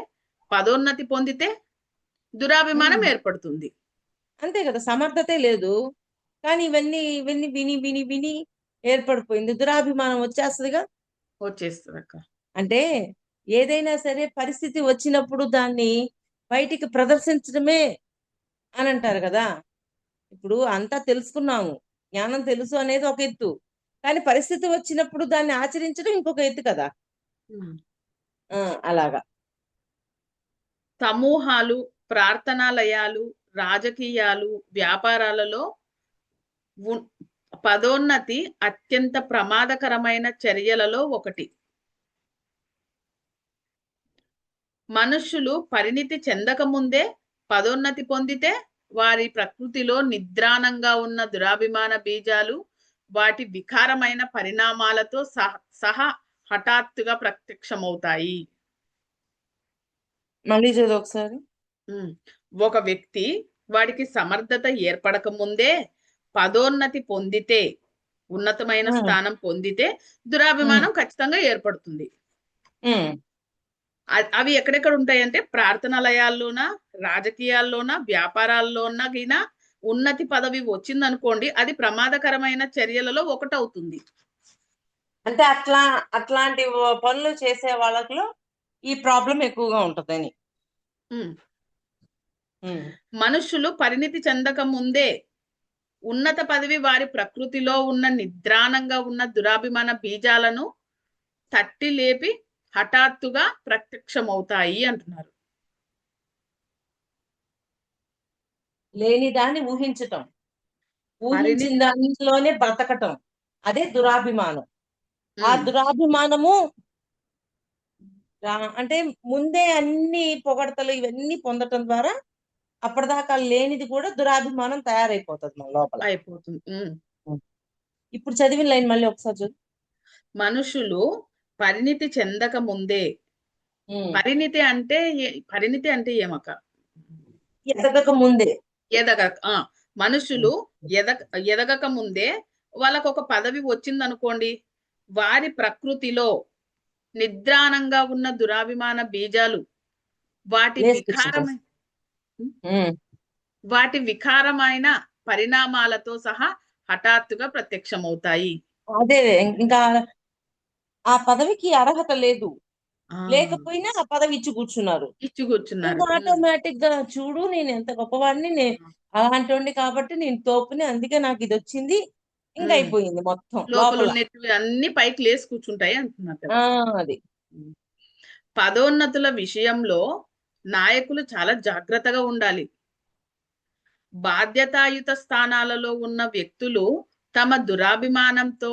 Speaker 1: పదోన్నతి పొందితే దురాభిమానం
Speaker 2: ఉమ్,
Speaker 1: ఏర్పడుతుంది.
Speaker 2: అంతే కదా, సమర్థతే లేదు. కానీ ఇవన్నీ ఇవన్నీ విని విని విని ఏర్పడిపోయింది, దురాభిమానం వచ్చేస్తుందిగా.
Speaker 1: వచ్చేస్తుంది అక్క.
Speaker 2: అంటే ఏదైనా సరే పరిస్థితి వచ్చినప్పుడు దాన్ని బయటికి ప్రదర్శించడమే అని అంటారు కదా. ఇప్పుడు అంతా తెలుసుకున్నాము, జ్ఞానం తెలుసు అనేది ఒక ఎత్తు, కానీ పరిస్థితి వచ్చినప్పుడు దాన్ని ఆచరించడం ఇంకొక ఎత్తు కదా.
Speaker 1: ఉమ్.
Speaker 2: ఆ, అలాగా.
Speaker 1: సమూహాలు, ప్రార్థనాలయాలు, రాజకీయాలు, వ్యాపారాలలో ఉన్- పదోన్నతి అత్యంత ప్రమాదకరమైన చర్యలలో ఒకటి. మనుష్యులు పరిణితి చెందక ముందే పదోన్నతి పొందితే వారి ప్రకృతిలో నిద్రాణంగా ఉన్న దురాభిమాన బీజాలు వాటి వికారమైన పరిణామాలతో సహా హఠాత్తుగా ప్రత్యక్షమవుతాయి.
Speaker 2: మళ్ళీ చదువు ఒకసారి.
Speaker 1: ఉమ్. ఒక వ్యక్తి వాడికి సమర్థత ఏర్పడక ముందే పదోన్నతి పొందితే, ఉన్నతమైన
Speaker 2: ఉమ్,
Speaker 1: స్థానం పొందితే
Speaker 2: ఉమ్,
Speaker 1: దురాభిమానం ఖచ్చితంగా ఏర్పడుతుంది.
Speaker 2: ఉమ్.
Speaker 1: అవి ఎక్కడెక్కడ ఉంటాయంటే ప్రార్థనాలయాల్లోన, రాజకీయాల్లోన, వ్యాపారాల్లోన గిన ఉన్నతి పదవి వచ్చిందనుకోండి, అది ప్రమాదకరమైన చర్యలలో ఒకటవుతుంది.
Speaker 2: అంటే అట్లాంటి పనులు చేసే వాళ్ళలో ఈ ప్రాబ్లం ఎక్కువగా ఉంటదని.
Speaker 1: ఉమ్.
Speaker 2: ఉమ్,
Speaker 1: మనుషులు పరిణితి చెందక ముందే ఉన్నత పదవి వారి ప్రకృతిలో ఉన్న నిద్రాణంగా ఉన్న దురాభిమాన బీజాలను తట్టి లేపి హఠాత్తుగా ప్రత్యక్షమవుతాయి అంటున్నారు.
Speaker 2: లేని దాన్ని ఊహించటం, ఊహించిన
Speaker 1: పరిణితి
Speaker 2: దానిలోనే బ్రతకటం, అదే దురాభిమానం. ఆ
Speaker 1: ఉమ్.
Speaker 2: దురాభిమానము అంటే ముందే అన్ని పొగడతలు ఇవన్నీ పొందటం ద్వారా అప్పటిదాకా లేనిది కూడా దురాభిమానం తయారైపోతుంది మన లోపల.
Speaker 1: అయిపోతుంది.
Speaker 2: ఇప్పుడు చదివిన లైన్ మళ్ళీ ఒకసారి చదువు.
Speaker 1: మనుషులు పరిణితి చెందక ముందే,
Speaker 2: ఉమ్.
Speaker 1: పరిణితి అంటే ఏమక్క?
Speaker 2: ఎదగక ముందే.
Speaker 1: ఎదగక మనుషులు ఎదగక ముందే వాళ్ళకు ఒక పదవి వచ్చిందనుకోండి, వారి ప్రకృతిలో నిద్రాణంగా ఉన్న దురాభిమాన బీజాలు వాటి
Speaker 2: లేచి కూర్చుంటారు.
Speaker 1: వికారమైన వికారమైన పరిణామాలతో సహా హఠాత్తుగా ప్రత్యక్షమవుతాయి.
Speaker 2: అదే ఇంకా ఆ పదవికి అర్హత లేదు,
Speaker 1: ఆ
Speaker 2: లేకపోయినా ఆ పదవి ఇచ్చి కూర్చున్నారు.
Speaker 1: ఇచ్చి కూర్చున్నారు.
Speaker 2: ఇంకా ఆటోమేటిక్ గా చూడు నేను ఎంత గొప్పవాడిని, అలాంటి వాడిని కాబట్టి నేను తోపుని, అందుకే నాకు ఇది వచ్చింది, ఇంకా అయిపోయింది మొత్తం
Speaker 1: లోపల
Speaker 2: లోపల.
Speaker 1: ఉన్నట్టు అన్ని పైకి లేసి కూర్చుంటాయి అంటున్నారు కదా.
Speaker 2: అది
Speaker 1: పదోన్నతుల విషయంలో నాయకులు చాలా జాగ్రత్తగా ఉండాలి. బాధ్యతాయుత స్థానాలలో ఉన్న వ్యక్తులు తమ దురాభిమానంతో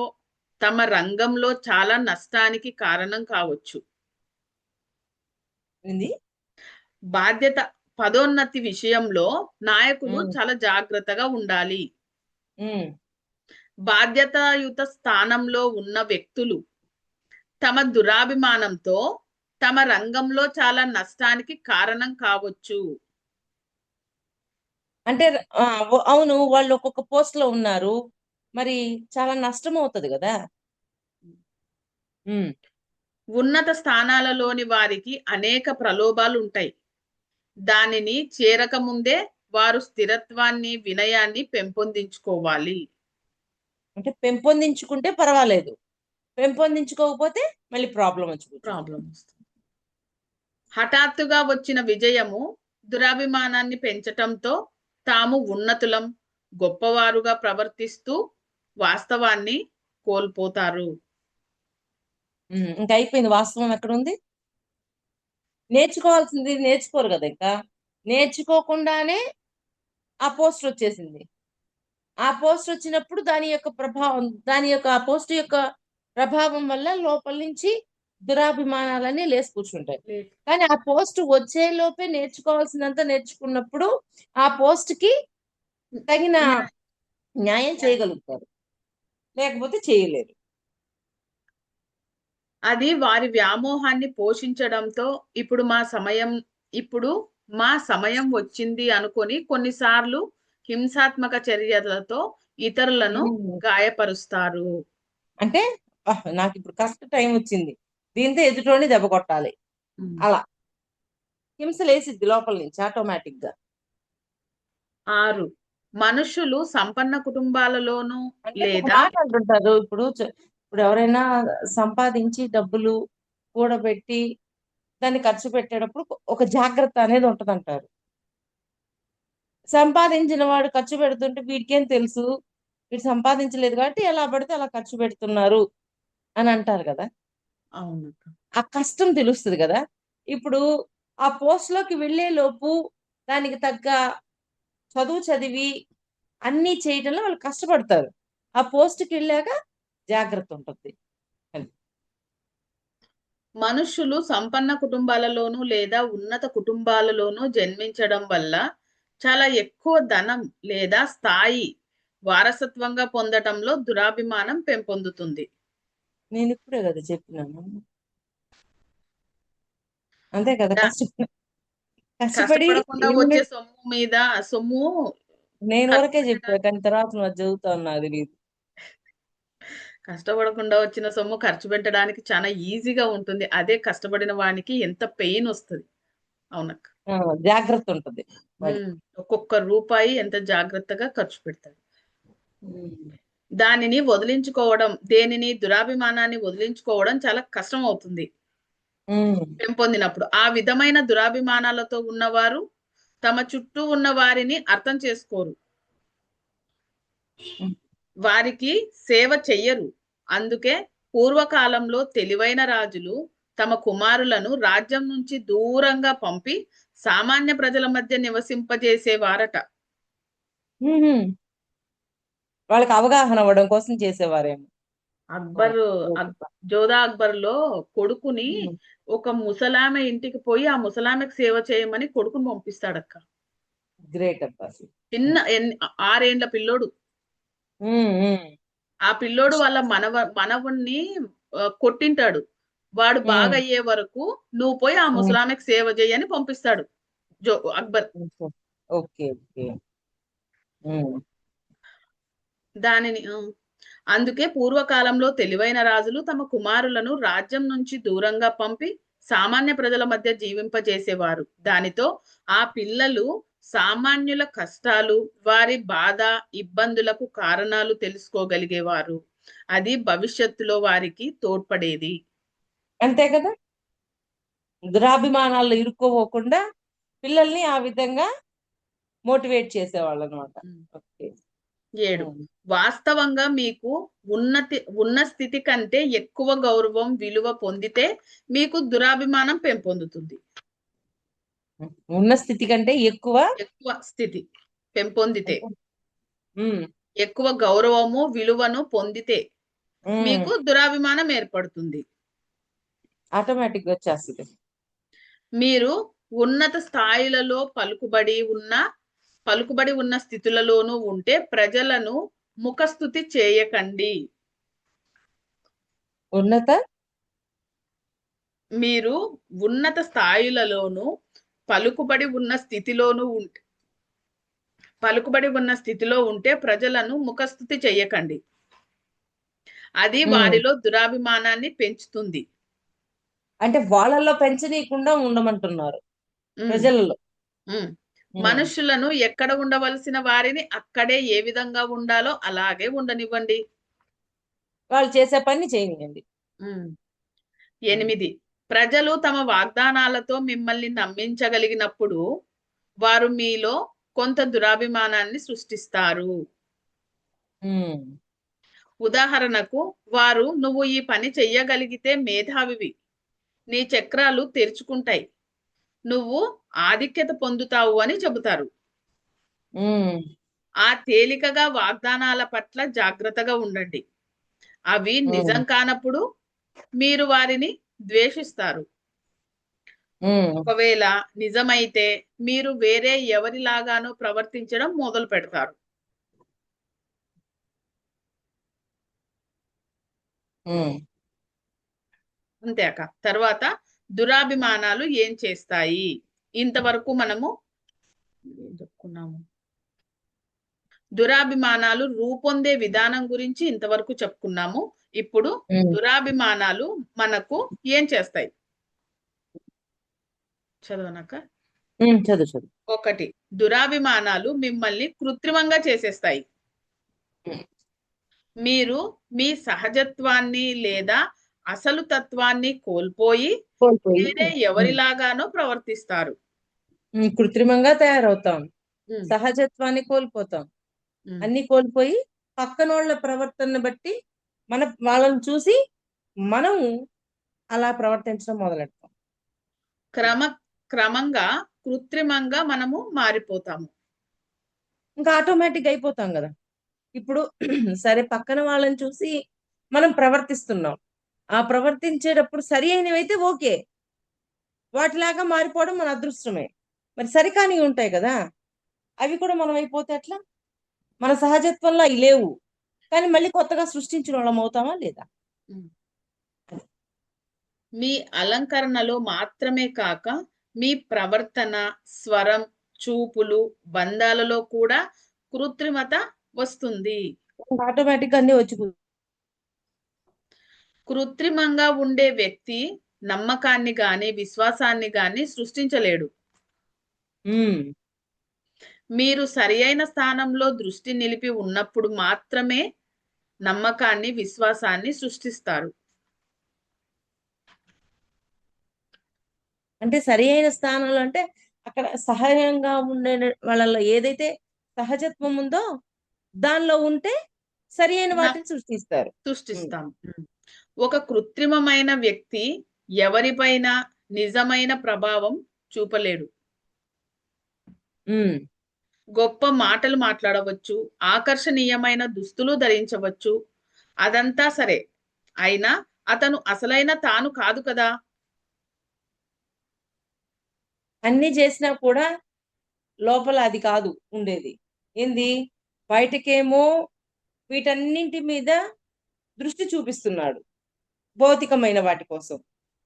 Speaker 1: తమ రంగంలో చాలా నష్టానికి కారణం కావచ్చు. బాధ్యత పదోన్నతి విషయంలో నాయకులు చాలా జాగ్రత్తగా ఉండాలి. బాధ్యతాయుత స్థానంలో ఉన్న వ్యక్తులు తమ దురాభిమానంతో తమ రంగంలో చాలా నష్టానికి కారణం కావచ్చు.
Speaker 2: అంటే అవును, వాళ్ళు ఒక్కొక్క పోస్ట్ లో ఉన్నారు, మరి చాలా నష్టం అవుతుంది కదా.
Speaker 1: ఉన్నత స్థానాలలోని వారికి అనేక ప్రలోభాలు ఉంటాయి. దానిని చేరక ముందే వారు స్థిరత్వాన్ని, వినయాన్ని పెంపొందించుకోవాలి.
Speaker 2: అంటే పెంపొందించుకుంటే పర్వాలేదు, పెంపొందించుకోకపోతే మళ్ళీ ప్రాబ్లం
Speaker 1: వస్తుంది. హఠాత్తుగా వచ్చిన విజయము దురాభిమానాన్ని పెంచటంతో తాము ఉన్నతులం, గొప్పవారుగా ప్రవర్తిస్తూ వాస్తవాన్ని కోల్పోతారు.
Speaker 2: ఇంకా అయిపోయింది. వాస్తవం ఎక్కడుంది? నేర్చుకోవాల్సింది నేర్చుకోరు కదా. ఇంకా నేర్చుకోకుండానే ఆ పోస్ట్ వచ్చేసింది. ఆ పోస్ట్ వచ్చినప్పుడు దాని యొక్క ప్రభావం, ఆ పోస్ట్ యొక్క ప్రభావం వల్ల లోపల నుంచి దురాభిమానాలన్నీ లేసి కూర్చుంటాయి. కానీ ఆ పోస్ట్ వచ్చే లోపే నేర్చుకోవాల్సినంత నేర్చుకున్నప్పుడు ఆ పోస్ట్ కి తగిన న్యాయం చేయగలుగుతారు, లేకపోతే చేయలేరు.
Speaker 1: అది వారి వ్యామోహాన్ని పోషించడంతో ఇప్పుడు మా సమయం వచ్చింది అనుకొని కొన్నిసార్లు హింసాత్మక చర్యలతో ఇతరులను గాయపరుస్తారు.
Speaker 2: అంటే నాకు ఇప్పుడు కరెక్ట్ టైం వచ్చింది, దీంతో ఎదుటోని దెబ్బ కొట్టాలి, అలా హింసలేసిద్ది లోపల నుంచి ఆటోమేటిక్ గా.
Speaker 1: 6 మనుషులు సంపన్న కుటుంబాలలోనూ లేదా
Speaker 2: అంటుంటారు, ఇప్పుడు ఎవరైనా సంపాదించి డబ్బులు కూడబెట్టి దాన్ని ఖర్చు పెట్టేటప్పుడు ఒక జాగ్రత్త అనేది ఉంటది అంటారు. సంపాదించిన వాడు ఖర్చు పెడుతుంటే వీడికేం తెలుసు, వీడు సంపాదించలేదు కాబట్టి ఎలా పడితే అలా ఖర్చు పెడుతున్నారు అని అంటారు కదా.
Speaker 1: అవును,
Speaker 2: ఆ కష్టం తెలుస్తుంది కదా. ఇప్పుడు ఆ పోస్ట్ లోకి వెళ్లే లోపు దానికి తగ్గ చదువు చదివి అన్ని చేయడంలో వాళ్ళు కష్టపడతారు. ఆ పోస్ట్కి వెళ్ళాక జాగ్రత్త ఉంటుంది.
Speaker 1: మనుషులు సంపన్న కుటుంబాలలోనూ లేదా ఉన్నత కుటుంబాలలోనూ జన్మించడం వల్ల చాలా ఎక్కువ ధనం లేదా స్థాయి వారసత్వంగా పొందటంలో దురాభిమానం పెంపొందుతుంది.
Speaker 2: నేను ఇప్పుడే కదా చెప్పినాను. అంతే కదా,
Speaker 1: దా-
Speaker 2: కష్టపడి
Speaker 1: కష్టపడకుండా వచ్చే సొమ్ము మీద సొమ్ము
Speaker 2: నేను
Speaker 1: ఖర్చు
Speaker 2: వరకే చెప్పా,
Speaker 1: పెట్టడానికి
Speaker 2: కానీ తర్వాత నువ్వు అది చదువుతావు నాకు తెలియదు.
Speaker 1: కష్టపడకుండా వచ్చిన సొమ్ము ఖర్చు పెట్టడానికి చాలా ఈజీగా ఉంటుంది. అదే కష్టపడిన వానికి ఎంత పెయిన్ వస్తుంది. అవునక్క.
Speaker 2: ఆ, జాగ్రత్త ఉంటది మరి.
Speaker 1: ఒక్కొక్క రూపాయి ఎంత జాగ్రత్తగా ఖర్చు పెడతాడు.
Speaker 2: ఉమ్.
Speaker 1: దానిని వదిలించుకోవడం, దేనిని దురాభిమానాన్ని వదిలించుకోవడం చాలా కష్టం అవుతుంది
Speaker 2: ఉమ్.
Speaker 1: పెంపొందినప్పుడు. ఆ విధమైన దురాభిమానాలతో ఉన్నవారు తమ చుట్టూ ఉన్న వారిని అర్థం చేసుకోరు,
Speaker 2: ఉమ్.
Speaker 1: వారికి సేవ చెయ్యరు. అందుకే పూర్వకాలంలో తెలివైన రాజులు తమ కుమారులను రాజ్యం నుంచి దూరంగా పంపి సామాన్య ప్రజల మధ్య నివసింపజేసేవారట.
Speaker 2: ఉమ్. వాళ్ళకి అవగాహన అవ్వడం కోసం చేసేవారేమో.
Speaker 1: అక్బర్
Speaker 2: ఓకే.
Speaker 1: జోధా అక్బర్ లో కొడుకుని ఒక ముసలామె ఇంటికి పోయి ఆ ముసలామెకు సేవ చేయమని కొడుకుని పంపిస్తాడక్క.
Speaker 2: గ్రేట్ అబ్బా అసలు.
Speaker 1: చిన్న 6 ఏండ్ల పిల్లోడు.
Speaker 2: ఉమ్. ఉమ్.
Speaker 1: ఆ పిల్లోడు వాళ్ళ మనవుణ్ణి కొట్టింటాడు. వాడు బాగా
Speaker 2: ఉమ్.
Speaker 1: అయ్యే వరకు నువ్వు పోయి ఆ
Speaker 2: ఉమ్.
Speaker 1: ముసలామెకు సేవ చేయని పంపిస్తాడు అక్బర్.
Speaker 2: Okay okay. ఉమ్.
Speaker 1: దానిని అందుకే పూర్వకాలంలో తెలివైన రాజులు తమ కుమారులను రాజ్యం నుంచి దూరంగా పంపి సామాన్య ప్రజల మధ్య జీవింపజేసేవారు. దానితో ఆ పిల్లలు సామాన్యుల కష్టాలు, వారి బాధ, ఇబ్బందులకు కారణాలు తెలుసుకోగలిగేవారు. అది భవిష్యత్తులో వారికి తోడ్పడేది.
Speaker 2: అంతే కదా, దురాభిమానాల్లో ఇరుక్కోపోకుండా పిల్లల్ని ఆ విధంగా మోటివేట్ చేసేవాళ్ళు అనమాట. ఓకే.
Speaker 1: 7. వాస్తవంగా మీకు ఉన్న స్థితి కంటే ఎక్కువ గౌరవం, విలువ పొందితే మీకు దురాభిమానం పెంపొందుతుంది.
Speaker 2: ఉన్న స్థితి కంటే ఎక్కువ
Speaker 1: ఎక్కువ స్థితి పెంపొందితే,
Speaker 2: ఉమ్.
Speaker 1: ఎక్కువ గౌరవము, విలువను పొందితే
Speaker 2: ఉమ్.
Speaker 1: మీకు దురాభిమానం ఏర్పడుతుంది.
Speaker 2: ఆటోమేటిక్ గా వచ్చేస్తుంది.
Speaker 1: మీరు ఉన్నత స్థాయిలలో పలుకుబడి ఉన్న స్థితులలోనూ ఉంటే ప్రజలను ముఖస్తుతి చేయకండి. మీరు ఉన్నత స్థాయిలలోనూ పలుకుబడి ఉన్న స్థితిలో ఉంటే ప్రజలను ముఖస్తుతి చేయకండి. అది వారిలో దురాభిమానాన్ని పెంచుతుంది.
Speaker 2: అంటే వాళ్ళల్లో పెంచనీయకుండా ఉండమంటున్నారు ప్రజలలో.
Speaker 1: మనుషులను ఎక్కడ ఉండవలసిన వారిని అక్కడే ఏ విధంగా ఉండాలో అలాగే ఉండనివ్వండి.
Speaker 2: వాళ్ళు చేసే పని చేయనివ్వండి.
Speaker 1: 8. ప్రజలు తమ వాగ్దానాలతో మిమ్మల్ని నమ్మించగలిగినప్పుడు వారు మీలో కొంత దురాభిమానాన్ని సృష్టిస్తారు. ఉదాహరణకు, వారు నువ్వు ఈ పని చెయ్యగలిగితే మేధావివి, నీ చక్రాలు తెరుచుకుంటాయి, నువ్వు ఆధిక్యత పొందుతావు అని చెబుతారు. ఆ తేలికగా వాగ్దానాల పట్ల జాగ్రత్తగా ఉండండి. అవి నిజం కానప్పుడు మీరు వారిని ద్వేషిస్తారు. ఒకవేళ నిజమైతే మీరు వేరే ఎవరిలాగానో ప్రవర్తించడం మొదలు పెడతారు. అంతే అక్క. తర్వాత దురాభిమానాలు ఏం చేస్తాయి? ఇంతవరకు మనము ఏం చెప్పుకున్నాము? దురాభిమానాలు రూపొందే విధానం గురించి ఇంతవరకు చెప్పుకున్నాము. ఇప్పుడు దురాభిమానాలు మనకు ఏం చేస్తాయి చదవనక్క.
Speaker 2: చదువు.
Speaker 1: 1. దురాభిమానాలు మిమ్మల్ని కృత్రిమంగా చేసేస్తాయి. మీరు మీ సహజత్వాన్ని లేదా అసలు తత్వాన్ని కోల్పోయి వేరే ఎవరిలాగానో ప్రవర్తిస్తారు.
Speaker 2: కృత్రిమంగా తయారవుతాం, సహజత్వాన్ని కోల్పోతాం, అన్ని కోల్పోయి పక్కనోళ్ళ ప్రవర్తనను బట్టి వాళ్ళని చూసి మనం అలా ప్రవర్తించడం మొదలెడతాం.
Speaker 1: క్రమంగా కృత్రిమంగా మనము మారిపోతాము.
Speaker 2: ఇంకా ఆటోమేటిక్ అయిపోతాం కదా. ఇప్పుడు సరే, పక్కన వాళ్ళని చూసి మనం ప్రవర్తిస్తున్నాం, ఆ ప్రవర్తించేటప్పుడు సరి అయినవైతే ఓకే, వాటిలాగా మారిపోవడం మన అదృష్టమే. మరి సరికాని ఉంటాయి కదా, అవి కూడా మనం అయిపోతే ఎట్లా? మన సహజత్వంలో అవి లేవు, కానీ మళ్ళీ కొత్తగా సృష్టించిన వాళ్ళం అవుతామా లేదా?
Speaker 1: మీ అలంకరణలో మాత్రమే కాక మీ ప్రవర్తన, స్వరం, చూపులు, బంధాలలో కూడా కృత్రిమత వస్తుంది.
Speaker 2: ఆటోమేటిక్ గా అన్ని వచ్చి
Speaker 1: కృత్రిమంగా ఉండే వ్యక్తి నమ్మకాన్ని గాని విశ్వాసాన్ని గాని సృష్టించలేడు.
Speaker 2: ఉమ్,
Speaker 1: మీరు సరియైన స్థానంలో దృష్టి నిలిపి ఉన్నప్పుడు మాత్రమే నమ్మకాన్ని విశ్వాసాన్ని సృష్టిస్తారు.
Speaker 2: అంటే సరి అయిన స్థానంలో అంటే అక్కడ సహజంగా ఉండే వాళ్ళలో ఏదైతే సహజత్వం ఉందో దానిలో ఉంటే సరి అయిన
Speaker 1: న-
Speaker 2: వాటిని సృష్టిస్తారు. ఉమ్,
Speaker 1: సృష్టిస్తాం. ఒక కృత్రిమమైన వ్యక్తి ఎవరిపైన నిజమైన ప్రభావం చూపలేడు.
Speaker 2: ఉమ్.
Speaker 1: గొప్ప మాటలు మాట్లాడవచ్చు, ఆకర్షణీయమైన దుస్తులు ధరించవచ్చు, అదంతా సరే, అయినా అతను అసలైన తాను కాదు కదా.
Speaker 2: అన్ని చేసినా కూడా లోపల అది కాదు ఉండేది. ఏంది? బయటకేమో వీటన్నింటి మీద దృష్టి చూపిస్తున్నాడు భౌతికమైన వాటి కోసం,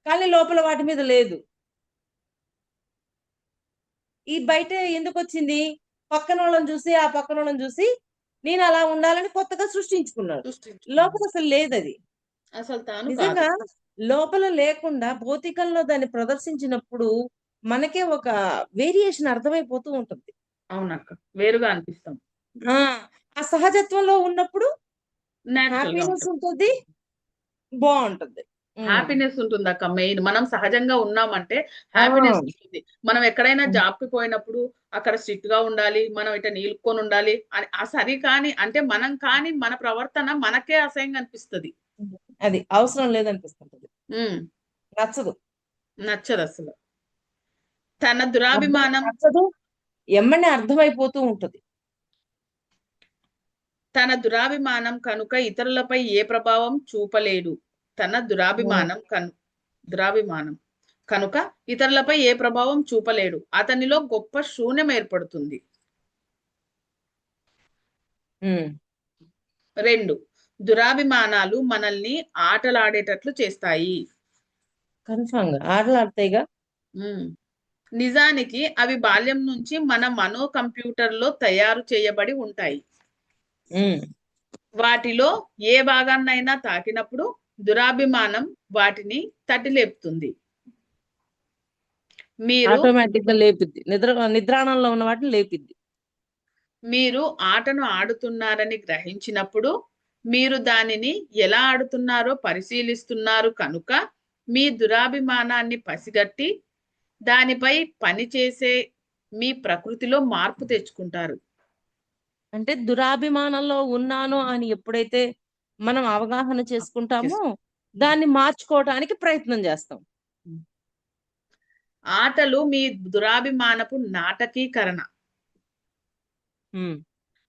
Speaker 2: కానీ లోపల వాటి మీద లేదు. ఈ బయట ఎందుకు వచ్చింది? పక్కన వాళ్ళని చూసి ఆ పక్కన వాళ్ళని చూసి నేను అలా ఉండాలని కొత్తగా సృష్టించుకున్నాడు.
Speaker 1: సృష్టించుకున్నాడు.
Speaker 2: లోపల అసలు లేదది.
Speaker 1: అసలు తాను కాదు.
Speaker 2: నిజంగా లోపల లేకుండా భౌతికంలో దాన్ని ప్రదర్శించినప్పుడు మనకే ఒక వేరియేషన్ అర్థమైపోతూ ఉంటుంది.
Speaker 1: అవునక్క, వేరుగా అనిపిస్తాం.
Speaker 2: ఆ ఆ సహజత్వంలో ఉన్నప్పుడు
Speaker 1: నేచురల్ గా
Speaker 2: హ్యాపీనెస్
Speaker 1: ఉంటాం.
Speaker 2: ఉంటుంది, బాగుంటుంది.
Speaker 1: హ్యాపీనెస్ ఉంటుంది అక్క. మెయిన్ మనం సహజంగా ఉన్నామంటే
Speaker 2: ఆ
Speaker 1: హ్యాపీనెస్ ఉంటుంది. మనం ఎక్కడైనా జాబ్ కి పోయినప్పుడు అక్కడ స్ట్రిక్ట్ గా ఉండాలి, మనం ఇట్లా నిలుపుకొని ఉండాలి అని ఆ సరి కాని అంటే మనం కాని మన ప్రవర్తన మనకే అసహ్యంగా అనిపిస్తుంది.
Speaker 2: అది అవసరం లేదనిపిస్తుంటది,
Speaker 1: ఉమ్,
Speaker 2: నచ్చదు.
Speaker 1: నచ్చదు అసలు. తన
Speaker 2: అర్థం
Speaker 1: దురాభిమానం
Speaker 2: నచ్చదు, ఎమ్మనే అర్థమైపోతూ ఉంటది.
Speaker 1: తన దురాభిమానం కనుక ఇతరులపై ఏ ప్రభావం చూపలేడు. తన దురాభిమానం కనుక ఇతరులపై ఏ ప్రభావం చూపలేడు. అతనిలో గొప్ప శూన్యం ఏర్పడుతుంది.
Speaker 2: ఉమ్,
Speaker 1: 2, దురాభిమానాలు మనల్ని ఆటలాడేటట్లు చేస్తాయి.
Speaker 2: కన్ఫామ్ గా ఆటలు ఆడతాయిగా.
Speaker 1: ఉమ్. నిజానికి అవి బాల్యం నుంచి మన మనో కంప్యూటర్లో తయారు చేయబడి ఉంటాయి.
Speaker 2: ఉమ్,
Speaker 1: వాటిలో ఏ భాగాన్నైనా తాకినప్పుడు దురాభిమానం వాటిని తట్టిలేపుతుంది. మీరు
Speaker 2: ఆటోమేటిక్ గా లేపిద్ది, నిద్రాణంలో ఉన్న వాటిని లేపిద్ది.
Speaker 1: మీరు ఆటను ఆడుతున్నారని గ్రహించినప్పుడు మీరు దానిని ఎలా ఆడుతున్నారో పరిశీలిస్తున్నారు కనుక మీ దురాభిమానాన్ని పసిగట్టి దానిపై పనిచేసే మీ ప్రకృతిలో మార్పు తెచ్చుకుంటారు.
Speaker 2: అంటే దురాభిమానంలో ఉన్నాను అని ఎప్పుడైతే మనం అవగాహన చేసుకుంటామో దాన్ని మార్చుకోవడానికి ప్రయత్నం చేస్తాం.
Speaker 1: ఆటలు మీ దురాభిమానపు నాటకీకరణ.
Speaker 2: ఉమ్,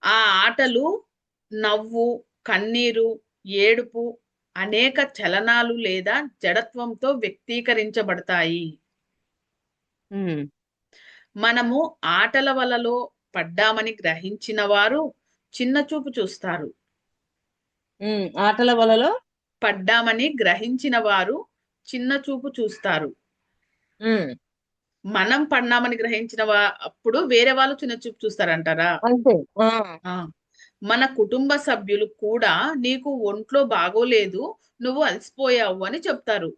Speaker 1: ఆ ఆటలు నవ్వు, కన్నీరు, ఏడుపు, అనేక చలనాలు లేదా జడత్వంతో వ్యక్తీకరించబడతాయి.
Speaker 2: ఉమ్,
Speaker 1: మనము ఆటల వలలో పడ్డామని గ్రహించిన వారు చిన్న చూపు చూస్తారు.
Speaker 2: ఆటల వలలో
Speaker 1: పడ్డామని గ్రహించిన వారు చిన్న చూపు చూస్తారు.
Speaker 2: ఉమ్,
Speaker 1: మనం పడ్డామని గ్రహించిన అప్పుడు వేరే వాళ్ళు చిన్న చూపు చూస్తారంటారా?
Speaker 2: అంతే.
Speaker 1: ఆ, మన కుటుంబ సభ్యులు కూడా నీకు ఒంట్లో బాగోలేదు, నువ్వు అలసిపోయావు అని చెప్తారు.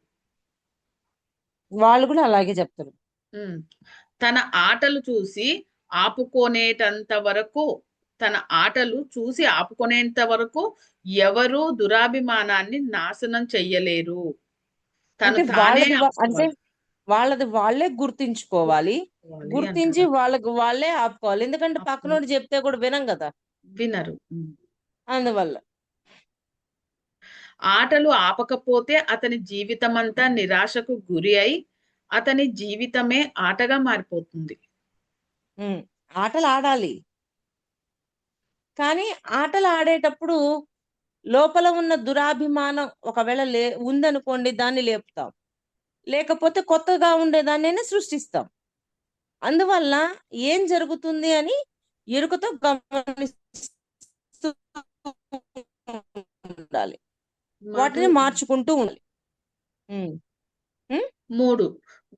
Speaker 2: వాళ్ళు కూడా అలాగే చెప్తారు.
Speaker 1: ఉమ్. తన ఆటలు చూసి ఆపుకునేటంత వరకు తన ఆటలు చూసి ఆపుకునేంత వరకు ఎవరు దురాభిమానాన్ని నాశనం చెయ్యలేరు. తను
Speaker 2: అంటే
Speaker 1: తానే
Speaker 2: అంటే
Speaker 1: ఆపుకోవాలి.
Speaker 2: వాళ్ళది వాళ్ళే గుర్తించుకోవాలి, గుర్తించి
Speaker 1: అంటారు.
Speaker 2: వాళ్ళకి వాళ్ళే ఆపుకోవాలి. ఎందుకంటే పక్కనోడు చెప్తే కూడా వినం కదా,
Speaker 1: వినరు.
Speaker 2: అందువల్ల.
Speaker 1: ఆటలు ఆపకపోతే అతని జీవితమంతా నిరాశకు గురి అయి అతని జీవితమే ఆటగా మారిపోతుంది.
Speaker 2: ఆటలు ఆడాలి, కానీ ఆటలు ఆడేటప్పుడు లోపల ఉన్న దురాభిమానం ఒకవేళ ఉందనుకోండి, దాన్ని లేపుతాం. లేకపోతే కొత్తగా ఉండేదాన్ని సృష్టిస్తాం. అందువల్ల ఏం జరుగుతుంది అని ఎరుకతో గమనిస్తూ ఉండాలి, వాటిని మార్చుకుంటూ ఉండాలి.
Speaker 1: 3.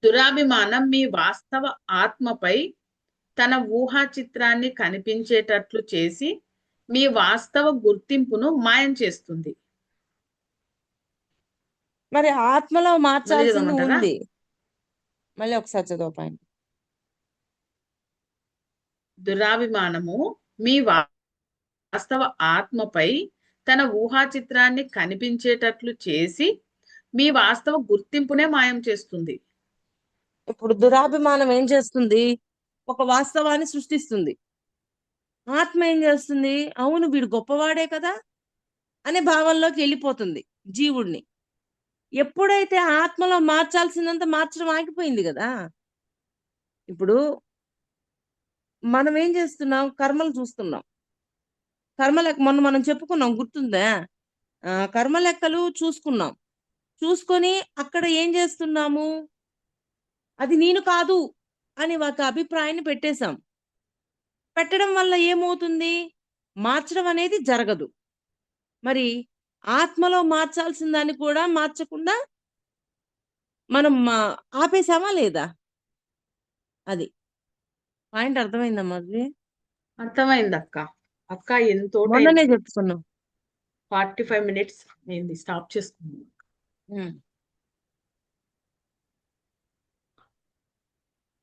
Speaker 1: దురాభిమానం మీ వాస్తవ ఆత్మపై తన ఊహా చిత్రాన్ని కనిపించేటట్లు చేసి మీ వాస్తవ గుర్తింపును మాయం చేస్తుంది.
Speaker 2: మరి ఆత్మలో
Speaker 1: మళ్ళీ
Speaker 2: మార్చాల్సింది
Speaker 1: చదవమంటారా?
Speaker 2: ఉంది. మళ్ళీ ఒకసారి చదువు పాయింట్.
Speaker 1: దురాభిమానము మీ వాస్తవ ఆత్మపై తన ఊహా చిత్రాన్ని కనిపించేటట్లు చేసి మీ వాస్తవ గుర్తింపునే మాయం చేస్తుంది.
Speaker 2: ఇప్పుడు దురాభిమానం ఏం చేస్తుంది? ఒక వాస్తవాన్ని సృష్టిస్తుంది. ఆత్మ ఏం చేస్తుంది? అవును వీడు గొప్పవాడే కదా అనే భావంలోకి వెళ్ళిపోతుంది జీవుడిని. ఎప్పుడైతే ఆత్మలో మార్చాల్సిందంత మార్చడం ఆగిపోయింది కదా. ఇప్పుడు మనం ఏం చేస్తున్నాం? కర్మలు చూస్తున్నాం. మొన్న మనం చెప్పుకున్నాం గుర్తుందా? కర్మ లెక్కలు చూసుకున్నాం. చూసుకొని అక్కడ ఏం చేస్తున్నాము? అది నేను కాదు అని ఒక అభిప్రాయాన్ని పెట్టేశాం. పెట్టడం వల్ల ఏమవుతుంది? మార్చడం అనేది జరగదు. మరి ఆత్మలో మార్చాల్సిన దాన్ని కూడా మార్చకుండా మనం ఆపేసామా లేదా? అది. పాయింట్ అర్థమైందా మాధవి?
Speaker 1: అర్థమైంది అక్క. అక్క ఎంతో
Speaker 2: మొన్ననే చెప్పుకున్నాం.
Speaker 1: 45 minutes అయింది, స్టాప్ చేసుకున్నాం.